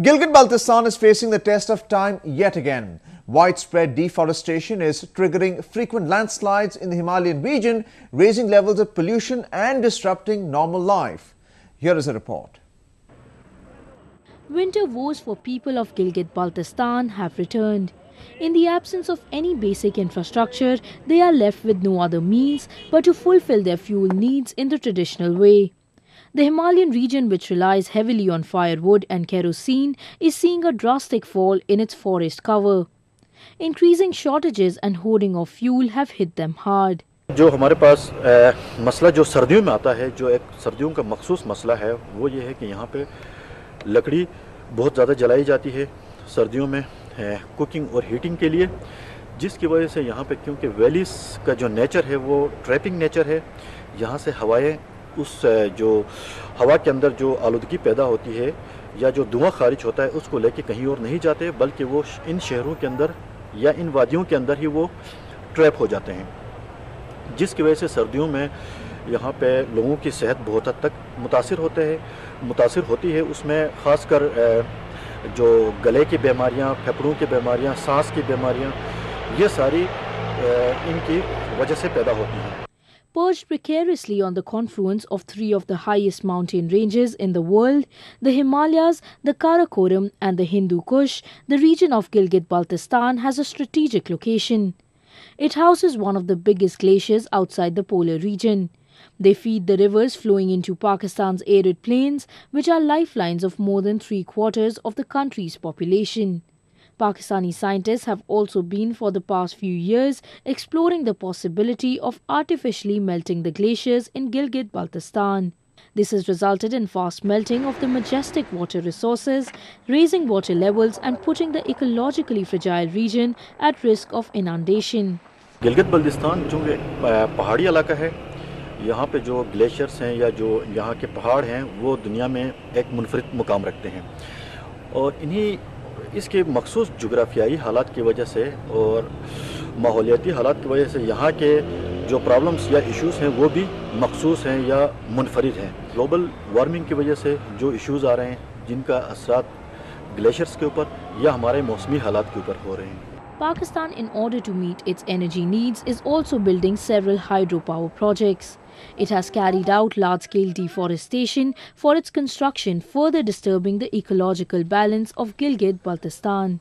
Gilgit-Baltistan is facing the test of time yet again. Widespread deforestation is triggering frequent landslides in the Himalayan region, raising levels of pollution and disrupting normal life. Here is a report. Winter woes for people of Gilgit-Baltistan have returned. In the absence of any basic infrastructure, they are left with no other means but to fulfill their fuel needs in the traditional way. The Himalayan region, which relies heavily on firewood and kerosene, is seeing a drastic fall in its forest cover. Increasing shortages and hoarding of fuel have hit them hard. जो हमारे पास मसला जो सर्दियों में आता है, जो एक सर्दियों का मखसूस मसला है, वो ये है कि यहाँ पे लकड़ी बहुत ज़्यादा जलाई जाती है सर्दियों में कुकिंग और हीटिंग के लिए, जिसकी वजह से यहाँ पे क्योंकि वैलीज का जो नेचर है वो ट्रैपिंग नेचर है, यहाँ से हवाएं उस जो हवा के अंदर जो आलूदगी पैदा होती है या जो धुआं खारिज होता है उसको लेके कहीं और नहीं जाते, बल्कि वो इन शहरों के अंदर या इन वादियों के अंदर ही वो ट्रैप हो जाते हैं, जिसकी वजह से सर्दियों में यहाँ पे लोगों की सेहत बहुत हद तक मुतासिर होती है। उसमें ख़ासकर जो गले की बीमारियाँ, फेफड़ों की बीमारियाँ, सांस की बीमारियाँ, ये सारी इनकी वजह से पैदा होती हैं। Perched precariously on the confluence of three of the highest mountain ranges in the world, the Himalayas, the Karakoram and the Hindu Kush, the region of Gilgit-Baltistan has a strategic location. It houses one of the biggest glaciers outside the polar region. They feed the rivers flowing into Pakistan's arid plains, which are lifelines of more than 3/4 of the country's population. Pakistani scientists have also been for the past few years exploring the possibility of artificially melting the glaciers in Gilgit-Baltistan. This has resulted in fast melting of the majestic water resources, raising water levels and putting the ecologically fragile region at risk of inundation. Gilgit-Baltistan चूँकि पहाड़ी इलाका है, यहाँ पे जो glaciers हैं या जो यहाँ के पहाड़ हैं वो दुनिया में एक मुनफरिद मुकाम रखते हैं, और इसके मखसूस जोग्राफियाई हालात की वजह से और माहौलियाती हालात की वजह से यहाँ के जो प्रॉब्लम्स या इश्यूज़ हैं वो भी मखसूस हैं या मुनफरिद हैं। ग्लोबल वार्मिंग की वजह से जो इश्यूज़ आ रहे हैं, जिनका असरात ग्लेशियर्स के ऊपर या हमारे मौसमी हालात के ऊपर हो रहे हैं। Pakistan, in order to meet its energy needs, is also building several hydropower projects. It has carried out large-scale deforestation for its construction, further disturbing the ecological balance of Gilgit-Baltistan.